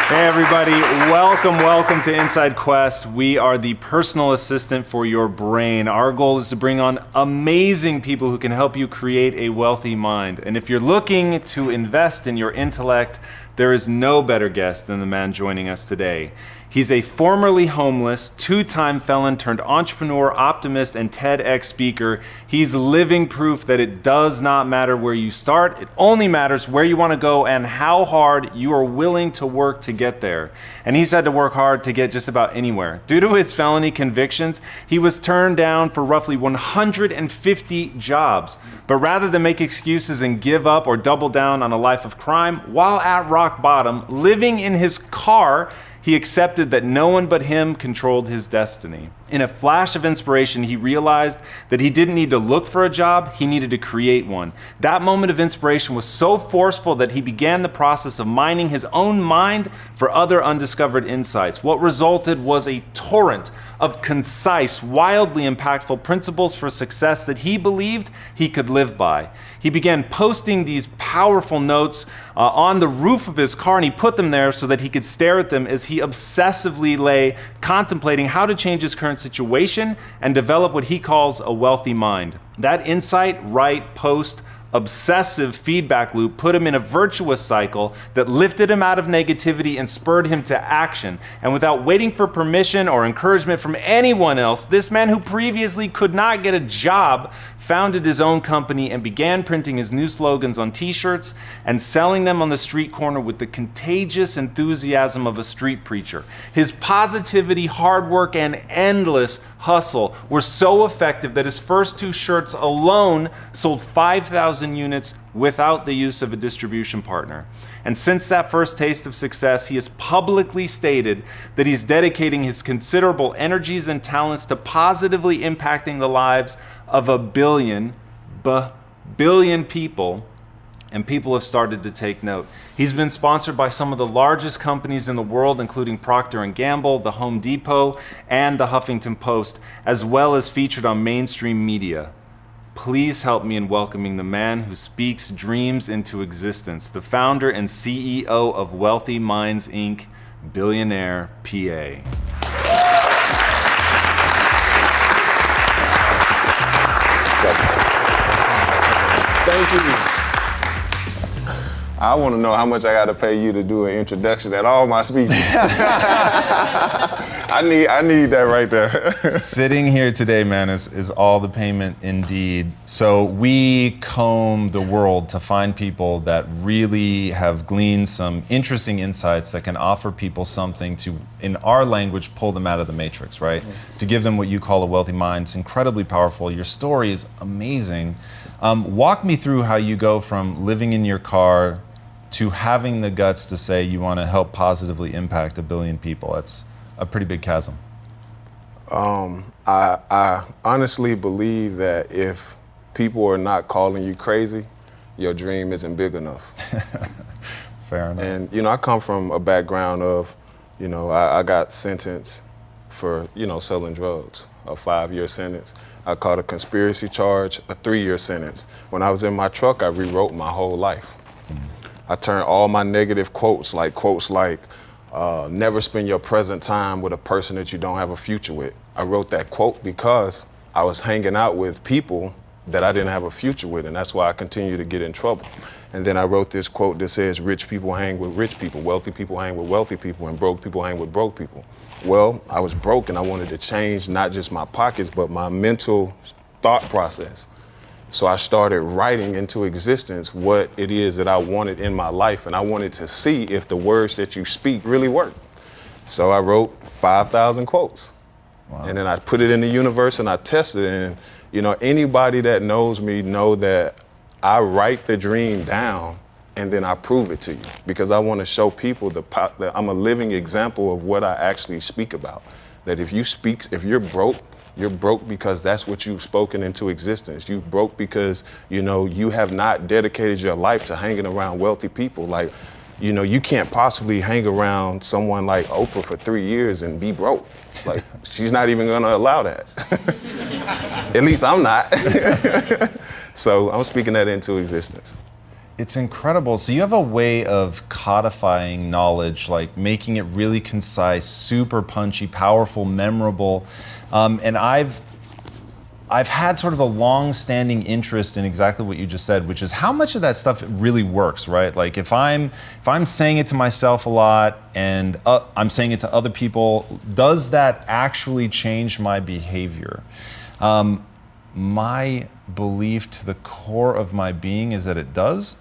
Hey everybody, welcome to Inside Quest. We are the personal assistant for your brain. Our goal is to bring on amazing people who can help you create a wealthy mind. And if you're looking to invest in your intellect, there is no better guest than the man joining us today. He's a formerly homeless, two-time felon turned entrepreneur, optimist, and TEDx speaker. He's living proof that it does not matter where you start. It only matters where you want to go and how hard you are willing to work to get there. And he's had to work hard to get just about anywhere. Due to his felony convictions, he was turned down for roughly 150 jobs. But rather than make excuses and give up or double down on a life of crime, while at rock bottom, living in his car, he accepted that no one but him controlled his destiny. In a flash of inspiration, he realized that he didn't need to look for a job, he needed to create one. That moment of inspiration was so forceful that he began the process of mining his own mind for other undiscovered insights. What resulted was a torrent of concise, wildly impactful principles for success that he believed he could live by. He began posting these powerful notes on the roof of his car, and he put them there so that he could stare at them as he obsessively lay contemplating how to change his current situation and develop what he calls a wealthy mind. That insight, write, post, obsessive feedback loop put him in a virtuous cycle that lifted him out of negativity and spurred him to action. And without waiting for permission or encouragement from anyone else, this man who previously could not get a job founded his own company and began printing his new slogans on t-shirts and selling them on the street corner with the contagious enthusiasm of a street preacher. His positivity, hard work, and endless hustle were so effective that his first two shirts alone sold 5,000 units without the use of a distribution partner. And since that first taste of success, he has publicly stated that he's dedicating his considerable energies and talents to positively impacting the lives of a billion people, and people have started to take note. He's been sponsored by some of the largest companies in the world, including Procter & Gamble, the Home Depot, and the Huffington Post, as well as featured on mainstream media. Please help me in welcoming the man who speaks dreams into existence, the founder and CEO of Wealthy Minds, Inc., Billionaire PA. Thank you. I want to know how much I got to pay you to do an introduction at all my speeches. I need that right there. Sitting here today, man, is all the payment indeed. So we comb the world to find people that really have gleaned some interesting insights that can offer people something to, in our language, pull them out of the matrix, right? Mm-hmm. To give them what you call a wealthy mind. It's incredibly powerful. Your story is amazing. Walk me through how you go from living in your car to having the guts to say you want to help positively impact 1 billion people. That's a pretty big chasm. I honestly believe that if people are not calling you crazy, your dream isn't big enough. Fair enough. And, I come from a background of, I got sentenced for, selling drugs, a 5-year sentence. I caught a conspiracy charge, a 3-year sentence. When I was in my truck, I rewrote my whole life. I turned all my negative quotes like, never spend your present time with a person that you don't have a future with. I wrote that quote because I was hanging out with people that I didn't have a future with, and that's why I continue to get in trouble. And then I wrote this quote that says, rich people hang with rich people, wealthy people hang with wealthy people, and broke people hang with broke people. Well, I was broke and I wanted to change not just my pockets, but my mental thought process. So I started writing into existence what it is that I wanted in my life, and I wanted to see if the words that you speak really work. So I wrote 5,000 quotes. Wow. And then I put it in the universe and I tested it, and anybody that knows me know that I write the dream down and then I prove it to you, because I want to show people that I'm a living example of what I actually speak about. That if you're broke because that's what you've spoken into existence. You're broke because, you have not dedicated your life to hanging around wealthy people. Like, you can't possibly hang around someone like Oprah for 3 years and be broke. Like, she's not even gonna allow that. At least I'm not. So I'm speaking that into existence. It's incredible. So you have a way of codifying knowledge, like making it really concise, super punchy, powerful, memorable. And I've had sort of a long-standing interest in exactly what you just said, which is how much of that stuff really works, right? Like if I'm saying it to myself a lot and I'm saying it to other people, does that actually change my behavior? My belief to the core of my being is that it does.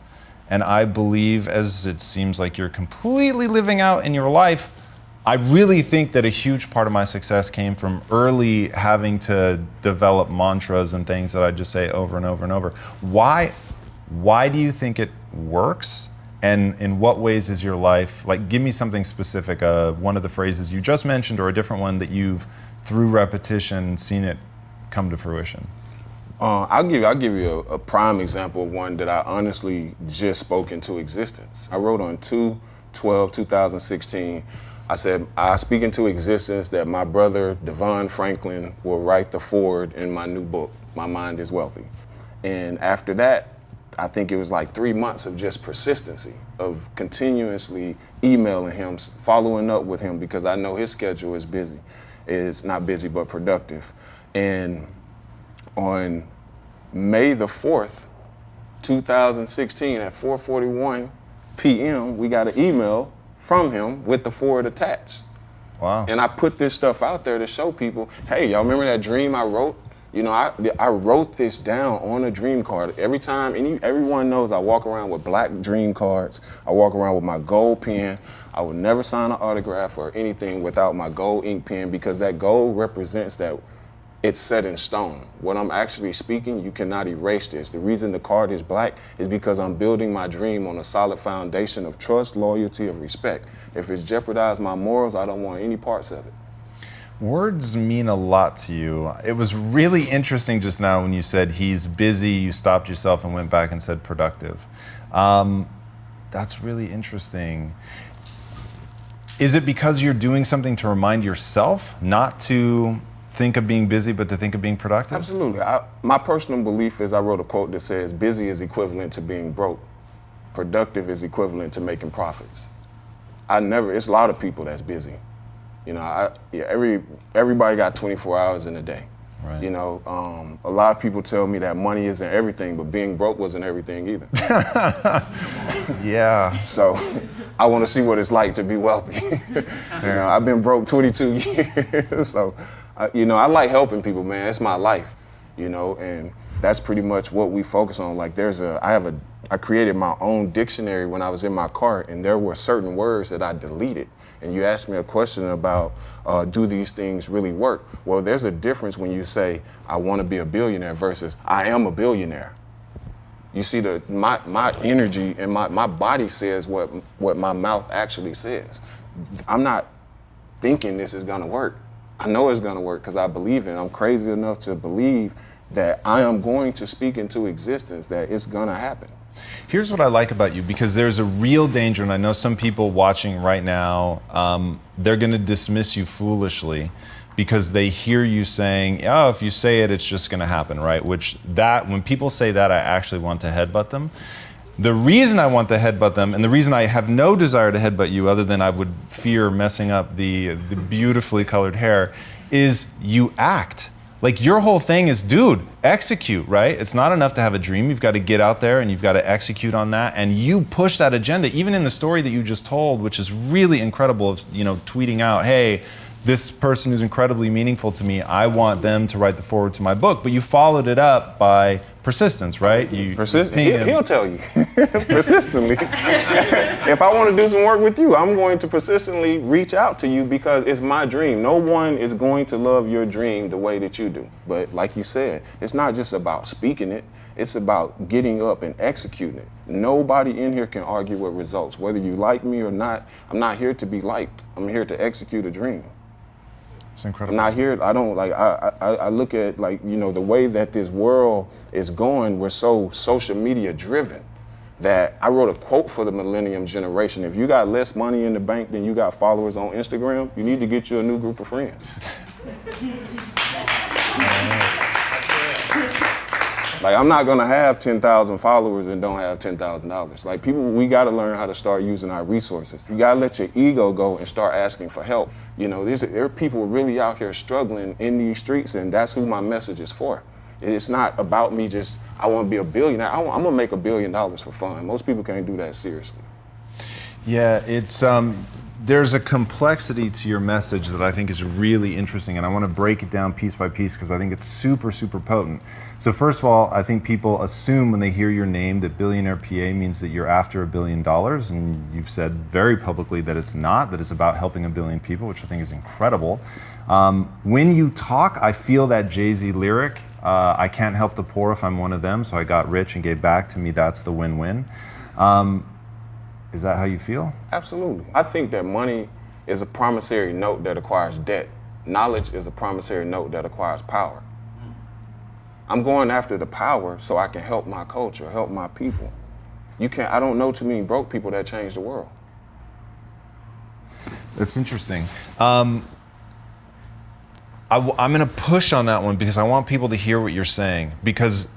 And I believe, as it seems like you're completely living out in your life, I really think that a huge part of my success came from early having to develop mantras and things that I just say over and over and over. Why do you think it works? And in what ways is your life, like give me something specific, one of the phrases you just mentioned or a different one that you've, through repetition, seen it come to fruition. I'll give you a prime example of one that I honestly just spoke into existence. I wrote on 2/12/2016. I said, I speak into existence that my brother, Devon Franklin, will write the foreword in my new book, My Mind is Wealthy. And after that, I think it was like 3 months of just persistency, of continuously emailing him, following up with him, because I know his schedule is busy. It's not busy, but productive. And on May the 4th, 2016 at 4:41 p.m., we got an email from him with the foreword attached. Wow. And I put this stuff out there to show people, hey, y'all remember that dream I wrote? You know, I wrote this down on a dream card. Every time, everyone knows I walk around with black dream cards. I walk around with my gold pen. I would never sign an autograph or anything without my gold ink pen, because that gold represents that it's set in stone. What I'm actually speaking, you cannot erase this. The reason the card is black is because I'm building my dream on a solid foundation of trust, loyalty, of respect. If it's jeopardized my morals, I don't want any parts of it. Words mean a lot to you. It was really interesting just now when you said he's busy, you stopped yourself and went back and said productive. That's really interesting. Is it because you're doing something to remind yourself not to think of being busy, but to think of being productive? Absolutely. My personal belief is, I wrote a quote that says, busy is equivalent to being broke. Productive is equivalent to making profits. It's a lot of people that's busy. You know, everybody got 24 hours in a day. Right. You know, a lot of people tell me that money isn't everything, but being broke wasn't everything either. Yeah. So I want to see what it's like to be wealthy. You know, I've been broke 22 years. So, you know, I like helping people, man. It's my life, you know, and that's pretty much what we focus on. Like I created my own dictionary when I was in my cart, and there were certain words that I deleted. And you asked me a question about, do these things really work? Well, there's a difference when you say, I want to be a billionaire versus I am a billionaire. You see, my energy and my body says what my mouth actually says. I'm not thinking this is going to work. I know it's going to work because I believe in it. I'm crazy enough to believe that I am going to speak into existence, that it's going to happen. Here's what I like about you, because there's a real danger, and I know some people watching right now, they're going to dismiss you foolishly because they hear you saying, oh, if you say it, it's just going to happen, right? When people say that, I actually want to headbutt them. The reason I want to headbutt them, and the reason I have no desire to headbutt you other than I would fear messing up the beautifully colored hair, is you act. Like, your whole thing is, dude, execute, right? It's not enough to have a dream. You've got to get out there and you've got to execute on that. And you push that agenda, even in the story that you just told, which is really incredible, of, you know, tweeting out, hey, this person is incredibly meaningful to me. I want them to write the foreword to my book. But you followed it up by persistence, right? He'll tell you persistently. If I want to do some work with you, I'm going to persistently reach out to you because it's my dream. No one is going to love your dream the way that you do. But like you said, it's not just about speaking it. It's about getting up and executing it. Nobody in here can argue with results. Whether you like me or not, I'm not here to be liked. I'm here to execute a dream. It's incredible. I'm not here, I look at, like, you know, the way that this world is going, we're so social media driven that I wrote a quote for the millennium generation. If you got less money in the bank than you got followers on Instagram, you need to get you a new group of friends. Like, I'm not gonna have 10,000 followers and don't have $10,000. Like, people, we gotta learn how to start using our resources. You gotta let your ego go and start asking for help. You know, there are people really out here struggling in these streets, and that's who my message is for. It's not about me just, I wanna be a billionaire. I'm gonna make $1 billion for fun. Most people can't do that seriously. Yeah, it's there's a complexity to your message that I think is really interesting, and I want to break it down piece by piece because I think it's super, super potent. So first of all, I think people assume when they hear your name that Billionaire PA means that you're after $1 billion, and you've said very publicly that it's not, that it's about helping 1 billion people, which I think is incredible. When you talk, I feel that Jay-Z lyric, I can't help the poor if I'm one of them, so I got rich and gave back. To me, that's the win-win. Is that how you feel? Absolutely. I think that money is a promissory note that acquires debt. Knowledge is a promissory note that acquires power. I'm going after the power so I can help my culture, help my people. I don't know too many broke people that change the world. That's interesting. I'm going to push on that one because I want people to hear what you're saying, because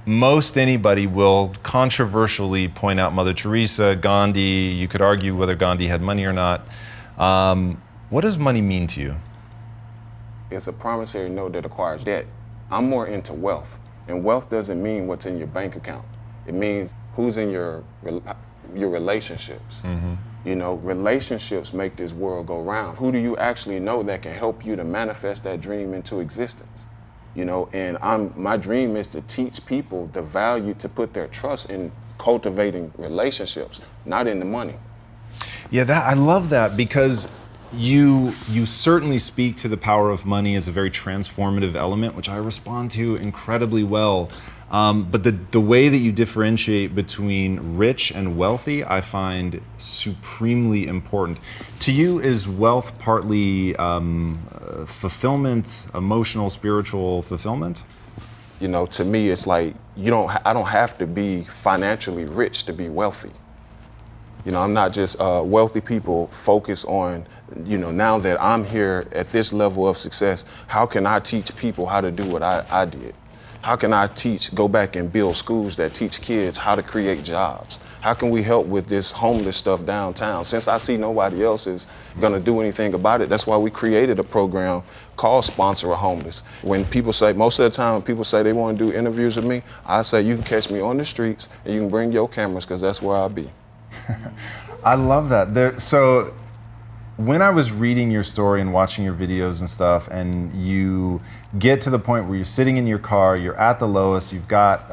most anybody will controversially point out Mother Teresa, Gandhi. You could argue whether Gandhi had money or not. What does money mean to you? It's a promissory note that acquires debt. I'm more into wealth, and wealth doesn't mean what's in your bank account. It means who's in your relationships. Mm-hmm. You know, relationships make this world go round. Who do you actually know that can help you to manifest that dream into existence? You know, and my dream is to teach people the value to put their trust in cultivating relationships, not in the money. Yeah, I love that, because you certainly speak to the power of money as a very transformative element, which I respond to incredibly well. But the way that you differentiate between rich and wealthy, I find supremely important. To you, is wealth partly fulfillment, emotional, spiritual fulfillment? You know, to me, it's like I don't have to be financially rich to be wealthy. You know, I'm not just wealthy people focus on, you know, now that I'm here at this level of success, how can I teach people how to do what I did? How can I go back and build schools that teach kids how to create jobs? How can we help with this homeless stuff downtown? Since I see nobody else is gonna do anything about it, that's why we created a program called Sponsor a Homeless. When people say, most of the time when people say they wanna do interviews with me, I say you can catch me on the streets and you can bring your cameras, because that's where I'll be. I love that. So when I was reading your story and watching your videos and stuff, and you get to the point where you're sitting in your car, you're at the lowest, you've got,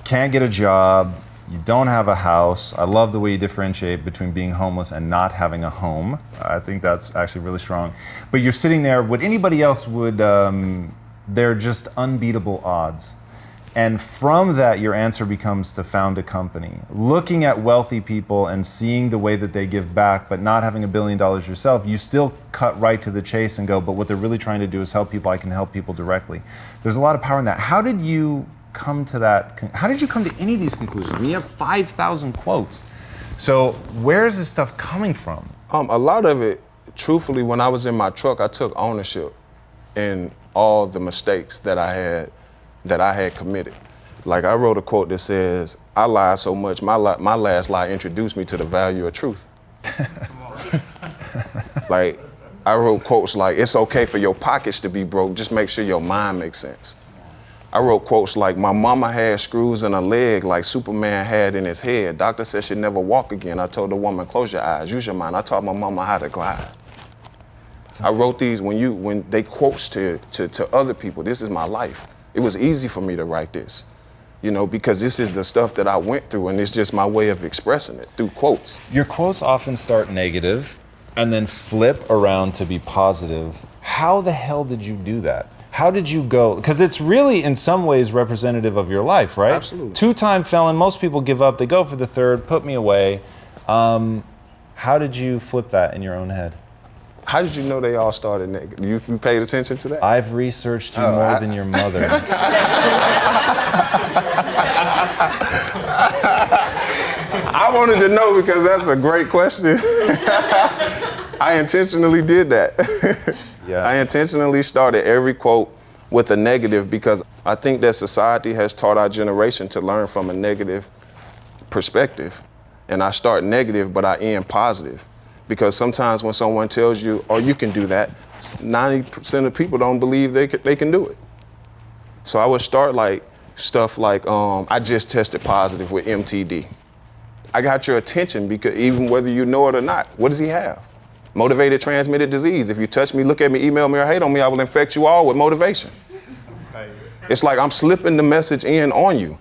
can't get a job, you don't have a house. I love the way you differentiate between being homeless and not having a home. I think that's actually really strong. But you're sitting there, what anybody else would, they're just unbeatable odds. And from that, your answer becomes to found a company. Looking at wealthy people and seeing the way that they give back, but not having $1 billion yourself, you still cut right to the chase and go, but what they're really trying to do is help people. I can help people directly. There's a lot of power in that. How did you come to that? How did you come to any of these conclusions? I mean, you have 5,000 quotes. So where is this stuff coming from? A lot of it, truthfully, when I was in my truck, I took ownership in all the mistakes that I had committed. Like, I wrote a quote that says, I lied so much, my last lie introduced me to the value of truth. Like, I wrote quotes like, it's okay for your pockets to be broke, just make sure your mind makes sense. I wrote quotes like, my mama had screws in her leg like Superman had in his head. Doctor said she'd never walk again. I told the woman, close your eyes, use your mind. I taught my mama how to glide. I wrote these when they quotes to other people. This is my life. It was easy for me to write this, you know, because this is the stuff that I went through, and it's just my way of expressing it through quotes. Your quotes often start negative and then flip around to be positive. How the hell did you do that? How did you go? Because it's really, in some ways, representative of your life, right? Absolutely. 2-time felon, most people give up, they go for the third, put me away. How did you flip that in your own head? How did you know they all started negative? You paid attention to that? I've researched you more than your mother. I wanted to know because that's a great question. I intentionally did that. Yes. I intentionally started every quote with a negative, because I think that society has taught our generation to learn from a negative perspective. And I start negative, but I end positive. Because sometimes when someone tells you, oh, you can do that, 90% of people don't believe they can do it. So I would start like stuff like, I just tested positive with MTD. I got your attention because even whether you know it or not, what does he have? Motivated transmitted disease. If you touch me, look at me, email me, or hate on me, I will infect you all with motivation. It's like I'm slipping the message in on you.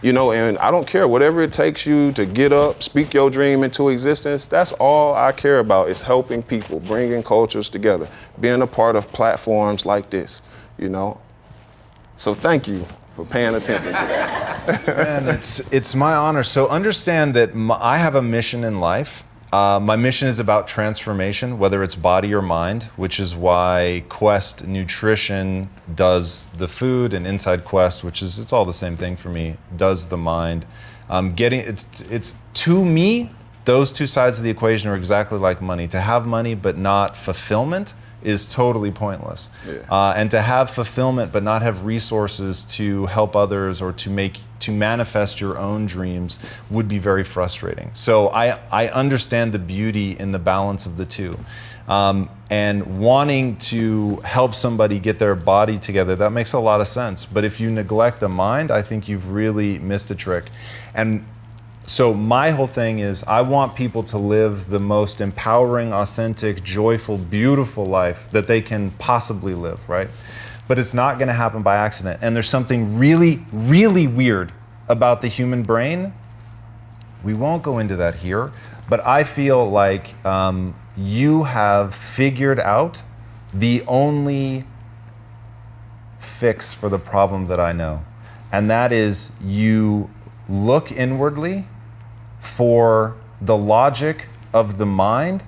You know, and I don't care, whatever it takes you to get up, speak your dream into existence, that's all I care about, is helping people, bringing cultures together, being a part of platforms like this, you know. So thank you for paying attention to that. Man, it's my honor. So understand that I have a mission in life. My mission is about transformation, whether it's body or mind, which is why Quest Nutrition does the food, and Inside Quest, which is, it's all the same thing for me, does the mind. It's to me, those two sides of the equation are exactly like money. To have money but not fulfillment is totally pointless. Yeah. And to have fulfillment but not have resources to help others or to manifest your own dreams would be very frustrating. So I understand the beauty in the balance of the two. And wanting to help somebody get their body together, that makes a lot of sense. But if you neglect the mind, I think you've really missed a trick. And so my whole thing is, I want people to live the most empowering, authentic, joyful, beautiful life that they can possibly live, right? But it's not going to happen by accident. And there's something really, really weird about the human brain. We won't go into that here, but I feel like you have figured out the only fix for the problem that I know. And that is, you look inwardly for the logic of the mind,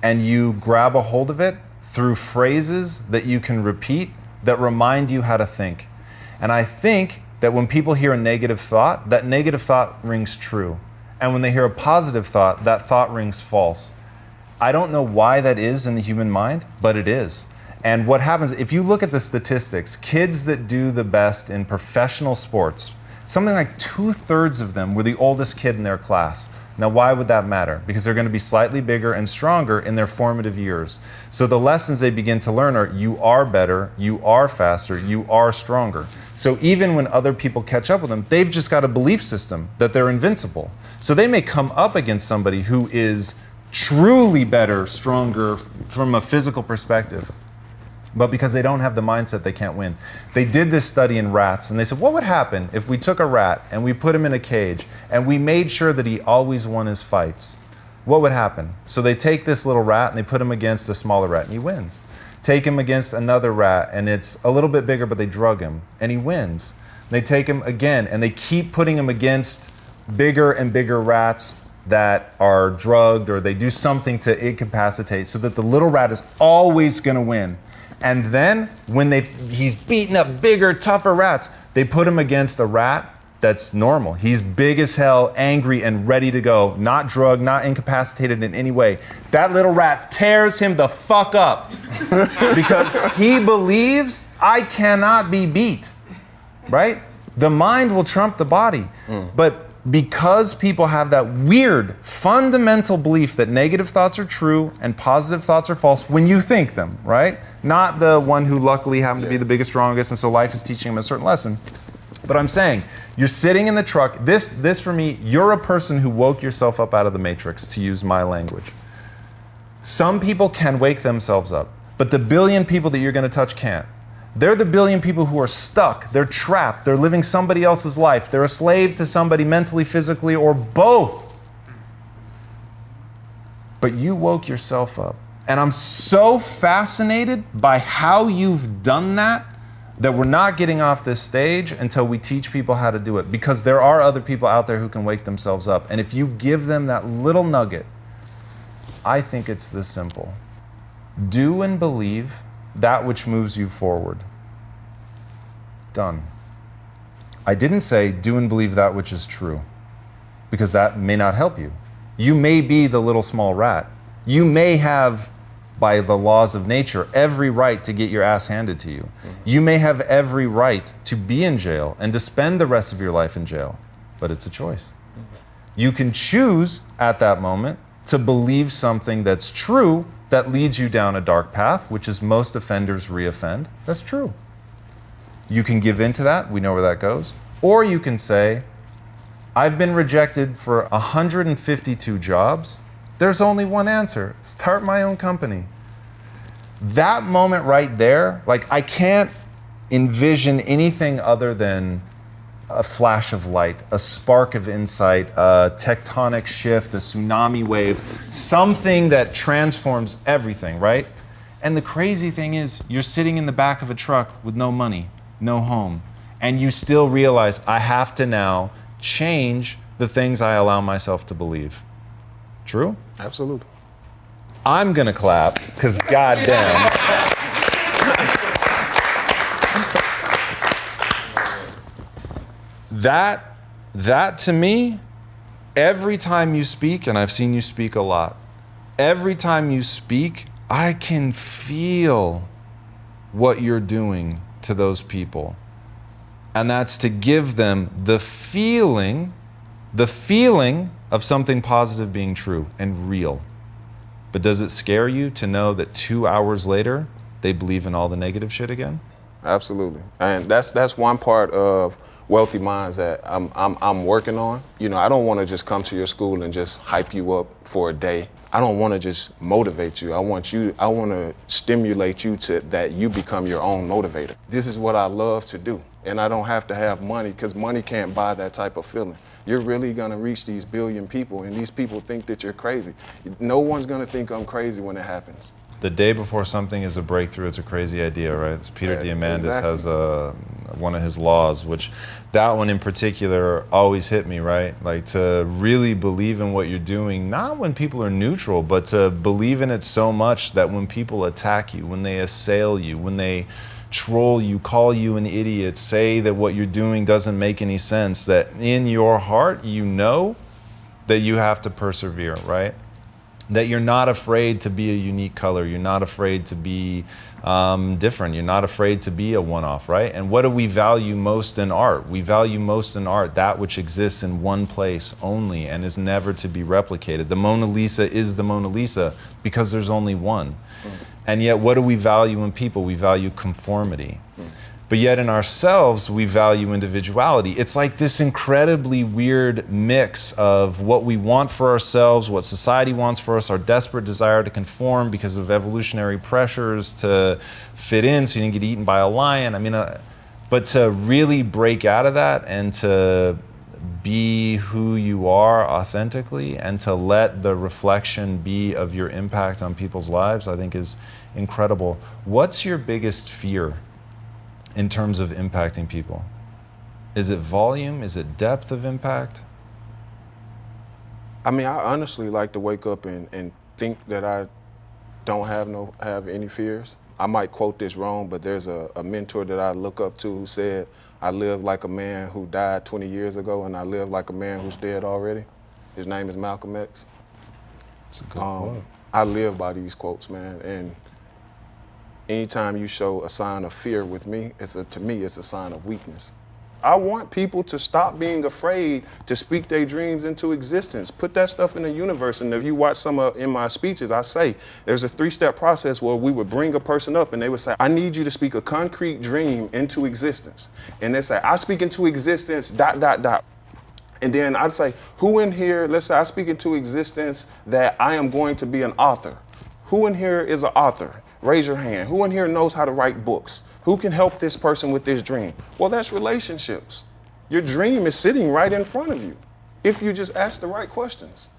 and you grab a hold of it through phrases that you can repeat that remind you how to think. And I think that when people hear a negative thought, that negative thought rings true. And when they hear a positive thought, that thought rings false. I don't know why that is in the human mind, but it is. And what happens, if you look at the statistics, kids that do the best in professional sports, something like 2/3 of them were the oldest kid in their class. Now, why would that matter? Because they're going to be slightly bigger and stronger in their formative years. So the lessons they begin to learn are, you are better, you are faster, you are stronger. So even when other people catch up with them, they've just got a belief system that they're invincible. So they may come up against somebody who is truly better, stronger from a physical perspective, but because they don't have the mindset, they can't win. They did this study in rats, and they said, what would happen if we took a rat and we put him in a cage and we made sure that he always won his fights? What would happen? So they take this little rat and they put him against a smaller rat, and he wins. Take him against another rat, and it's a little bit bigger, but they drug him, and he wins. They take him again, and they keep putting him against bigger and bigger rats that are drugged, or they do something to incapacitate, so that the little rat is always going to win. And then when he's beating up bigger, tougher rats, they put him against a rat that's normal. He's big as hell, angry, and ready to go, not drugged, not incapacitated in any way. That little rat tears him the fuck up because he believes, I cannot be beat, right? The mind will trump the body. But because people have that weird fundamental belief that negative thoughts are true and positive thoughts are false when you think them, right? Not the one who luckily happened to be the biggest, strongest, and so life is teaching him a certain lesson. But I'm saying, you're sitting in the truck. This for me, you're a person who woke yourself up out of the matrix, to use my language. Some people can wake themselves up, but the billion people that you're going to touch can't. They're the billion people who are stuck, they're trapped, they're living somebody else's life, they're a slave to somebody mentally, physically, or both. But you woke yourself up. And I'm so fascinated by how you've done that we're not getting off this stage until we teach people how to do it. Because there are other people out there who can wake themselves up. And if you give them that little nugget, I think it's this simple. Do and believe that which moves you forward. Done. I didn't say do and believe that which is true, because that may not help you. You may be the little small rat. You may have by the laws of nature, every right to get your ass handed to you. You may have every right to be in jail and to spend the rest of your life in jail, but it's a choice. You can choose at that moment to believe something that's true that leads you down a dark path, which is most offenders reoffend. That's true. You can give in to that, we know where that goes. Or you can say, I've been rejected for 152 jobs. There's only one answer, start my own company. That moment right there, like I can't envision anything other than a flash of light, a spark of insight, a tectonic shift, a tsunami wave, something that transforms everything, right? And the crazy thing is, you're sitting in the back of a truck with no money, no home, and you still realize I have to now change the things I allow myself to believe. True? Absolutely. I'm gonna clap, because goddamn. That to me, every time you speak, and I've seen you speak a lot, every time you speak, I can feel what you're doing to those people. And that's to give them the feeling of something positive being true and real. But does it scare you to know that 2 hours later, they believe in all the negative shit again? Absolutely. And that's one part of Wealthy Minds that I'm working on. You know, I don't want to just come to your school and just hype you up for a day. I don't want to just motivate you. I want to stimulate you to that you become your own motivator. This is what I love to do. And I don't have to have money, because money can't buy that type of feeling. You're really going to reach these billion people, and these people think that you're crazy. No one's going to think I'm crazy when it happens. The day before something is a breakthrough, it's a crazy idea, right? It's Peter Diamandis has one of his laws, which that one in particular always hit me, right? Like to really believe in what you're doing, not when people are neutral, but to believe in it so much that when people attack you, when they assail you, when they troll you, call you an idiot, say that what you're doing doesn't make any sense, that in your heart you know that you have to persevere, right? That you're not afraid to be a unique color, you're not afraid to be different, you're not afraid to be a one-off, right? And what do we value most in art? We value most in art that which exists in one place only and is never to be replicated. The Mona Lisa is the Mona Lisa because there's only one. And yet, what do we value in people? We value conformity. But yet in ourselves, we value individuality. It's like this incredibly weird mix of what we want for ourselves, what society wants for us, our desperate desire to conform because of evolutionary pressures to fit in so you didn't get eaten by a lion. I mean, but to really break out of that and to be who you are authentically and to let the reflection be of your impact on people's lives, I think is incredible. What's your biggest fear in terms of impacting people? Is it volume? Is it depth of impact? I mean, I honestly like to wake up and think that I don't have any fears. I might quote this wrong, but there's a mentor that I look up to who said, I live like a man who died 20 years ago, and I live like a man who's dead already. His name is Malcolm X. It's a good quote. I live by these quotes, man. And anytime you show a sign of fear with me, to me, it's a sign of weakness. I want people to stop being afraid to speak their dreams into existence. Put that stuff in the universe. And if you watch in my speeches, I say there's a 3-step process where we would bring a person up and they would say, I need you to speak a concrete dream into existence. And they say, I speak into existence, ... And then I'd say, who in here, let's say I speak into existence that I am going to be an author. Who in here is an author? Raise your hand. Who in here knows how to write books? Who can help this person with this dream? Well, that's relationships. Your dream is sitting right in front of you if you just ask the right questions.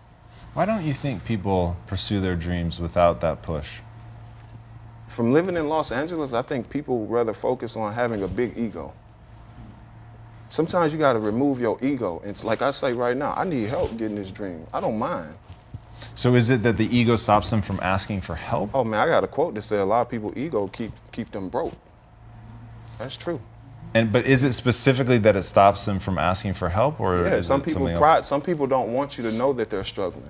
Why don't you think people pursue their dreams without that push? From living in Los Angeles, I think people rather focus on having a big ego. Sometimes you got to remove your ego. It's like I say right now, I need help getting this dream. I don't mind. So is it that the ego stops them from asking for help? Oh man, I got a quote that said a lot of people ego keep them broke. That's true. But is it specifically that it stops them from asking for help, or yeah, is some it people something pride. else? Some people don't want you to know that they're struggling.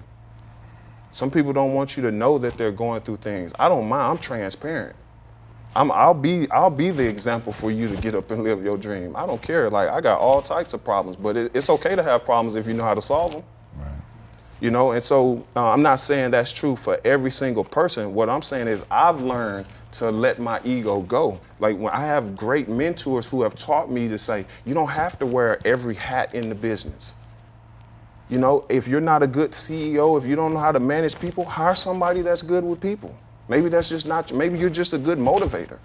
Some people don't want you to know that they're going through things. I don't mind, I'm transparent. I'll be the example for you to get up and live your dream. I don't care, like I got all types of problems, but it's okay to have problems if you know how to solve them. Right. You know, and so I'm not saying that's true for every single person. What I'm saying is I've learned to let my ego go. Like when I have great mentors who have taught me to say, you don't have to wear every hat in the business. You know, if you're not a good CEO, if you don't know how to manage people, hire somebody that's good with people. Maybe that's just not, maybe you're just a good motivator.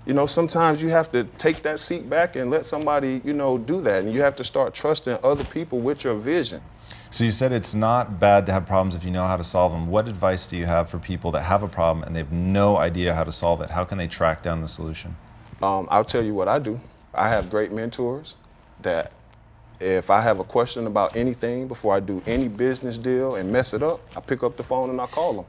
You know, sometimes you have to take that seat back and let somebody, you know, do that. And you have to start trusting other people with your vision. So you said it's not bad to have problems if you know how to solve them. What advice do you have for people that have a problem and they have no idea how to solve it? How can they track down the solution? I'll tell you what I do. I have great mentors that if I have a question about anything before I do any business deal and mess it up, I pick up the phone and I call them.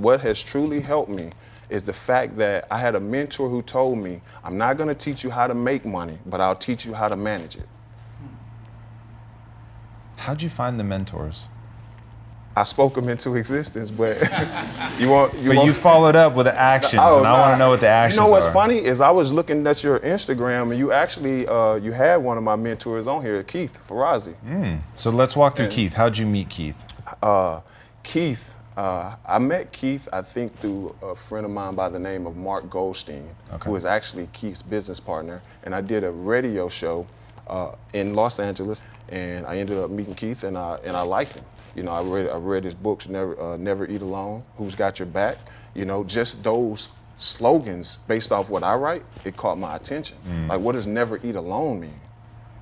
What has truly helped me is the fact that I had a mentor who told me, I'm not gonna teach you how to make money, but I'll teach you how to manage it. How'd you find the mentors? I spoke them into existence, but you followed up with the actions, and I want to know what the actions are. You know what's funny is I was looking at your Instagram, and you actually you had one of my mentors on here, Keith Farazi. So let's walk through Keith. How'd you meet Keith? Keith, I met Keith, I think, through a friend of mine by the name of Mark Goldstein, who is actually Keith's business partner. And I did a radio show in Los Angeles, and I ended up meeting Keith, and I liked him. You know, I read his books, Never Eat Alone, Who's Got Your Back. You know, just those slogans based off what I write, it caught my attention. Like, what does never eat alone mean?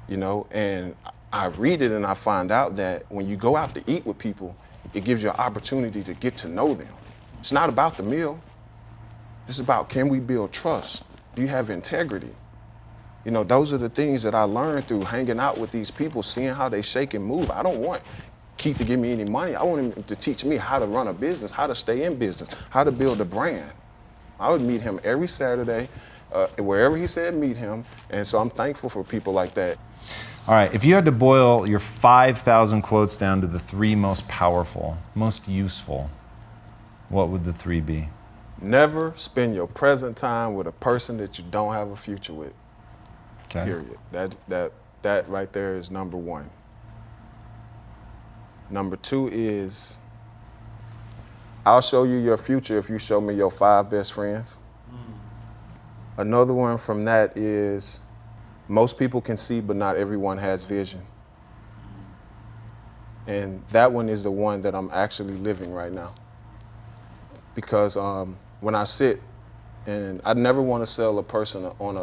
You know, and I read it and I find out that when you go out to eat with people, it gives you an opportunity to get to know them. It's not about the meal. It's about, can we build trust? Do you have integrity? You know, those are the things that I learned through hanging out with these people, seeing how they shake and move. I don't want Keith to give me any money. I want him to teach me how to run a business, how to stay in business, how to build a brand. I would meet him every Saturday, wherever he said meet him. And so I'm thankful for people like that. All right, if you had to boil your 5,000 quotes down to the 3 most powerful, most useful, what would the 3 be? Never spend your present time with a person that you don't have a future with. Okay. Period. That right there is number 1. Number 2 is, I'll show you your future if you show me your 5 best friends. Another one from that is, most people can see, but not everyone has vision. And that one is the one that I'm actually living right now. Because when I sit, and I never want to sell a person on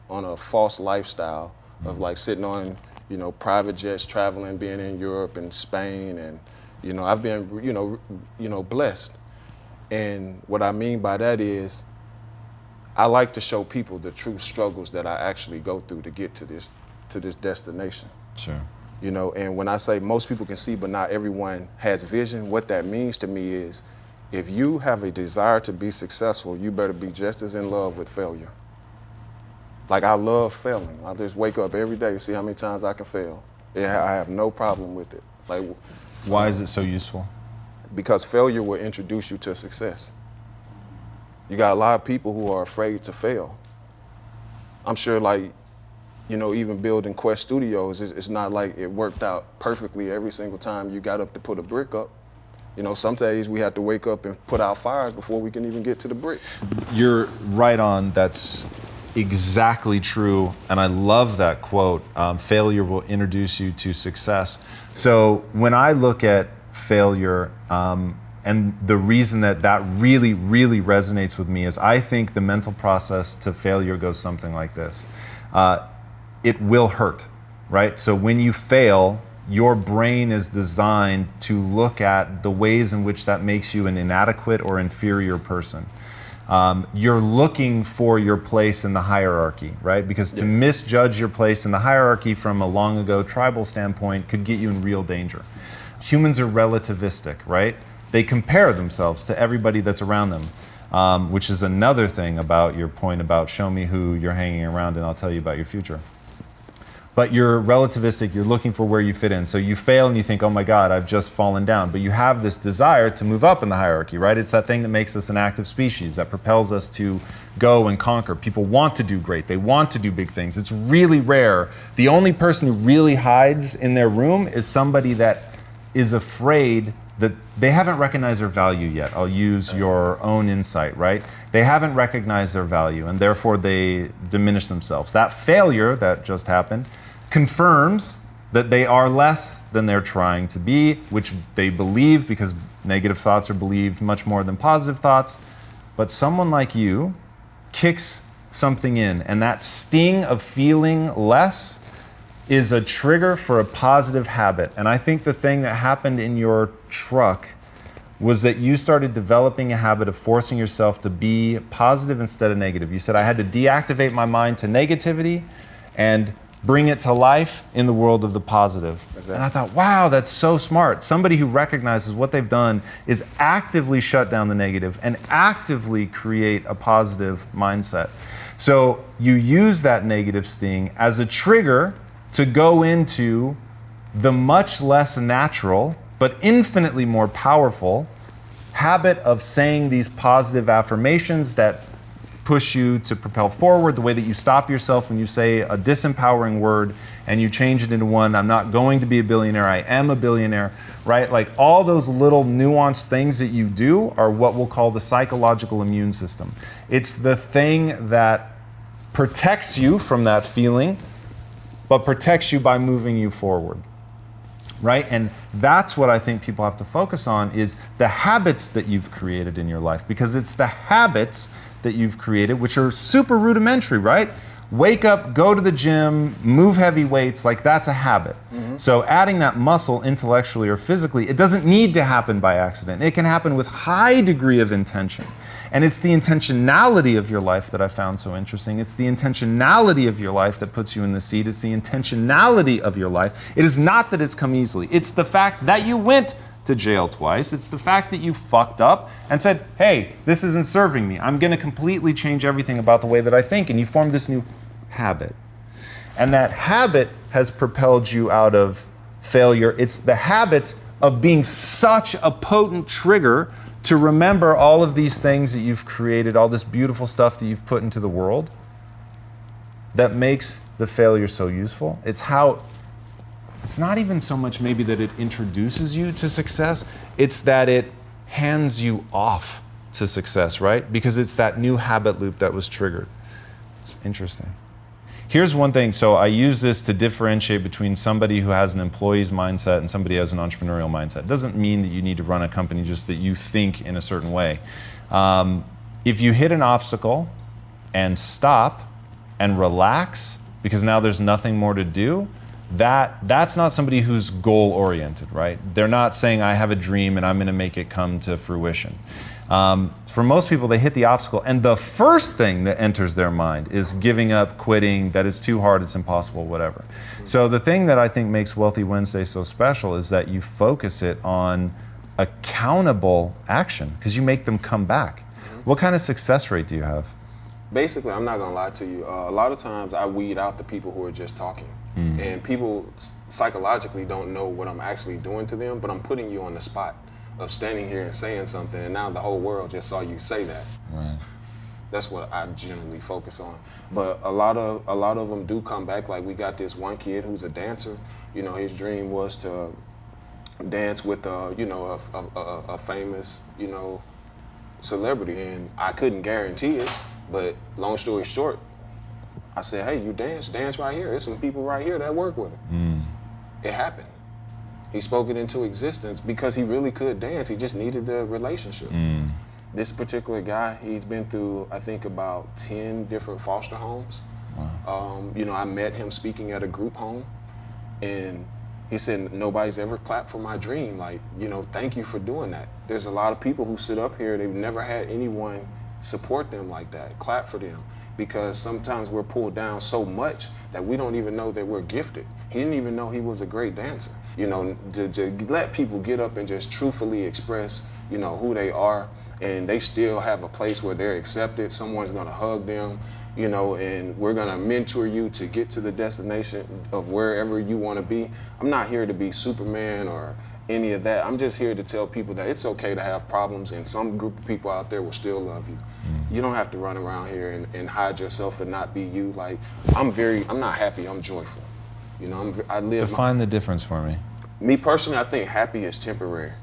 a false lifestyle of like sitting on, you know, private jets, traveling, being in Europe and Spain, and you know, I've been, you know, blessed. And what I mean by that is, I like to show people the true struggles that I actually go through to get to this destination. Sure. You know, and when I say most people can see, but not everyone has vision, what that means to me is, if you have a desire to be successful, you better be just as in love with failure. Like, I love failing. I just wake up every day to see how many times I can fail. Yeah, I have no problem with it. Like, why is it so useful? Because failure will introduce you to success. You got a lot of people who are afraid to fail. I'm sure, like, you know, even building Quest Studios, it's not like it worked out perfectly every single time you got up to put a brick up. You know, some days we have to wake up and put out fires before we can even get to the bricks. You're right on. That's exactly true. And I love that quote, failure will introduce you to success. So when I look at failure, and the reason that really, really resonates with me is I think the mental process to failure goes something like this. It will hurt, right? So when you fail, your brain is designed to look at the ways in which that makes you an inadequate or inferior person. You're looking for your place in the hierarchy, right? Because to misjudge your place in the hierarchy from a long ago tribal standpoint could get you in real danger. Humans are relativistic, right? They compare themselves to everybody that's around them, which is another thing about your point about show me who you're hanging around and I'll tell you about your future. but you're relativistic, you're looking for where you fit in. So you fail and you think, oh my God, I've just fallen down. But you have this desire to move up in the hierarchy, right? It's that thing that makes us an active species, that propels us to go and conquer. People want to do great, they want to do big things. It's really rare. The only person who really hides in their room is somebody that is afraid that they haven't recognized their value yet. I'll use your own insight, right? They haven't recognized their value and therefore they diminish themselves. That failure that just happened confirms that they are less than they're trying to be, which they believe because negative thoughts are believed much more than positive thoughts. But someone like you kicks something in, and that sting of feeling less is a trigger for a positive habit. And I think the thing that happened in your truck was that you started developing a habit of forcing yourself to be positive instead of negative. You said, I had to deactivate my mind to negativity and bring it to life in the world of the positive. Exactly. And I thought, wow, that's so smart. Somebody who recognizes what they've done is actively shut down the negative and actively create a positive mindset. So you use that negative sting as a trigger to go into the much less natural, but infinitely more powerful habit of saying these positive affirmations that push you to propel forward, the way that you stop yourself when you say a disempowering word and you change it into one, I'm not going to be a billionaire, I am a billionaire, right? Like all those little nuanced things that you do are what we'll call the psychological immune system. It's the thing that protects you from that feeling, but protects you by moving you forward, right? And that's what I think people have to focus on is the habits that you've created in your life, because it's the habits that you've created, which are super rudimentary, right? Wake up, go to the gym, move heavy weights, like that's a habit. Mm-hmm. So adding that muscle intellectually or physically, it doesn't need to happen by accident. It can happen with high degree of intention. And it's the intentionality of your life that I found so interesting. It's the intentionality of your life that puts you in the seat. It's the intentionality of your life. It is not that it's come easily. It's the fact that you went to jail twice. It's the fact that you fucked up and said, hey, this isn't serving me. I'm gonna completely change everything about the way that I think. And you formed this new habit. And that habit has propelled you out of failure. It's the habits of being such a potent trigger to remember all of these things that you've created, all this beautiful stuff that you've put into the world that makes the failure so useful. It's not even so much maybe that it introduces you to success, it's that it hands you off to success, right? Because it's that new habit loop that was triggered. It's interesting. Here's one thing, so I use this to differentiate between somebody who has an employee's mindset and somebody who has an entrepreneurial mindset. It doesn't mean that you need to run a company, just that you think in a certain way. If you hit an obstacle and stop and relax, because now there's nothing more to do, that's not somebody who's goal-oriented, right? They're not saying, I have a dream and I'm gonna make it come to fruition. For most people, they hit the obstacle, and the first thing that enters their mind is giving up, quitting, that it's too hard, it's impossible, whatever. So the thing that I think makes Wealthy Wednesday so special is that you focus it on accountable action, because you make them come back. What kind of success rate do you have? Basically, I'm not gonna lie to you. A lot of times I weed out the people who are just talking. And people psychologically don't know what I'm actually doing to them, but I'm putting you on the spot of standing here and saying something, and now the whole world just saw you say that. Right. That's what I generally focus on. But a lot of them do come back. Like we got this one kid who's a dancer. You know, his dream was to dance with a famous, celebrity, and I couldn't guarantee it. But long story short, I said, hey, you dance right here. There's some people right here that work with him. It happened. He spoke it into existence because he really could dance. He just needed the relationship. This particular guy, he's been through, I think, about 10 different foster homes. Wow. I met him speaking at a group home, and he said, nobody's ever clapped for my dream. Like, thank you for doing that. There's a lot of people who sit up here, they've never had anyone support them like that, clap for them. Because sometimes we're pulled down so much that we don't even know that we're gifted. He didn't even know he was a great dancer. To let people get up and just truthfully express, who they are, and they still have a place where they're accepted, someone's gonna hug them, you know, and we're gonna mentor you to get to the destination of wherever you wanna be. I'm not here to be Superman or any of that. I'm just here to tell people that it's okay to have problems, and some group of people out there will still love you. You don't have to run around here and hide yourself and not be you. Like, I'm not happy, I'm joyful. You know, I live. Define the difference for me. Me personally, I think happy is temporary.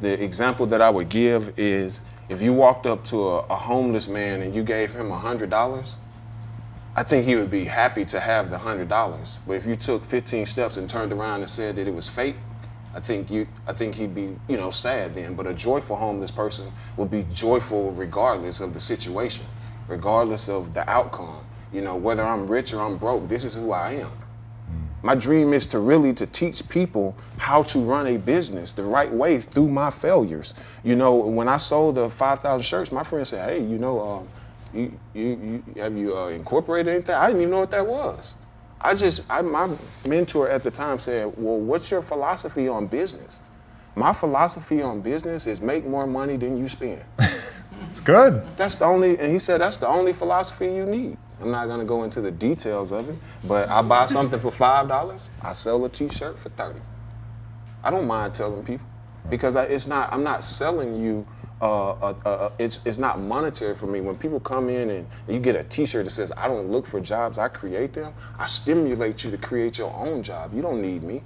The example that I would give is if you walked up to a homeless man and you gave him $100, I think he would be happy to have the $100. But if you took 15 steps and turned around and said that it was fake, I think he'd be, you know, sad then. But a joyful homeless person would be joyful regardless of the situation, regardless of the outcome. You know, whether I'm rich or I'm broke, this is who I am. My dream is to teach people how to run a business the right way through my failures. You know, when I sold the 5,000 shirts, my friend said, hey, you know, have you incorporated anything? I didn't even know what that was. My mentor at the time said, well, what's your philosophy on business? My philosophy on business is make more money than you spend. It's good. And he said, that's the only philosophy you need. I'm not gonna go into the details of it, but I buy something for $5, I sell a t-shirt for $30. I don't mind telling people because I'm not selling you, it's not monetary for me. When people come in and you get a t-shirt that says, I don't look for jobs, I create them, I stimulate you to create your own job. You don't need me.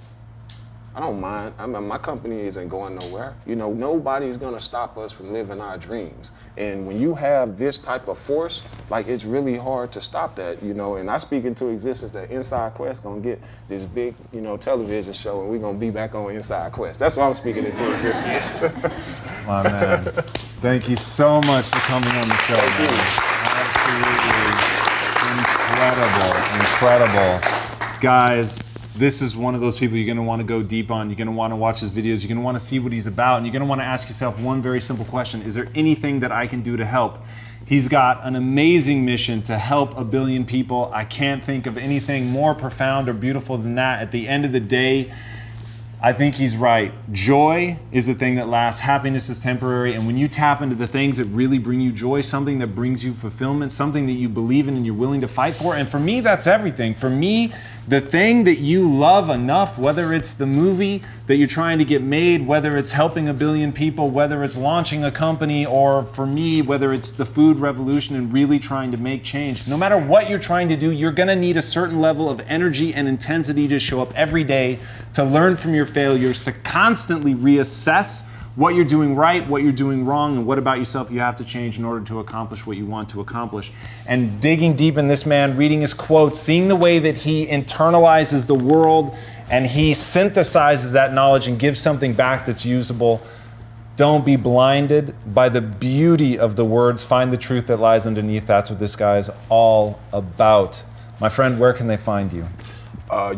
I don't mind. My company isn't going nowhere. You know, nobody's gonna stop us from living our dreams. And when you have this type of force, like, it's really hard to stop that, you know. And I speak into existence that Inside Quest gonna get this big, you know, television show, and we're gonna be back on Inside Quest. That's what I'm speaking into existence. My man, thank you so much for coming on the show, man. Absolutely incredible. Guys, this is one of those people you're gonna wanna go deep on. You're gonna wanna watch his videos. You're gonna wanna see what he's about. And you're gonna wanna ask yourself one very simple question. Is there anything that I can do to help? He's got an amazing mission to help 1 billion people. I can't think of anything more profound or beautiful than that. At the end of the day, I think he's right. Joy is the thing that lasts. Happiness is temporary. And when you tap into the things that really bring you joy, something that brings you fulfillment, something that you believe in and you're willing to fight for, and for me, that's everything. For me, the thing that you love enough, whether it's the movie that you're trying to get made, whether it's helping 1 billion people, whether it's launching a company, or for me, whether it's the food revolution and really trying to make change, no matter what you're trying to do, you're gonna need a certain level of energy and intensity to show up every day, to learn from your failures, to constantly reassess what you're doing right, what you're doing wrong, and what about yourself you have to change in order to accomplish what you want to accomplish. And digging deep in this man, reading his quotes, seeing the way that he internalizes the world and he synthesizes that knowledge and gives something back that's usable. Don't be blinded by the beauty of the words. Find the truth that lies underneath. That's what this guy is all about. My friend, where can they find you?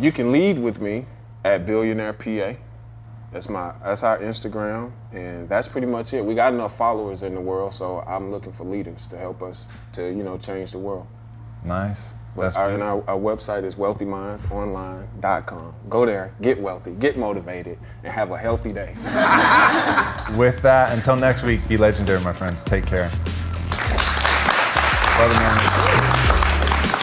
You can lead with me at Billionaire PA. That's our Instagram, and that's pretty much it. We got enough followers in the world, so I'm looking for leaders to help us to, you know, change the world. Nice. And our website is wealthymindsunline.com. Go there, get wealthy, get motivated, and have a healthy day. With that, until next week, be legendary, my friends. Take care. Brother man.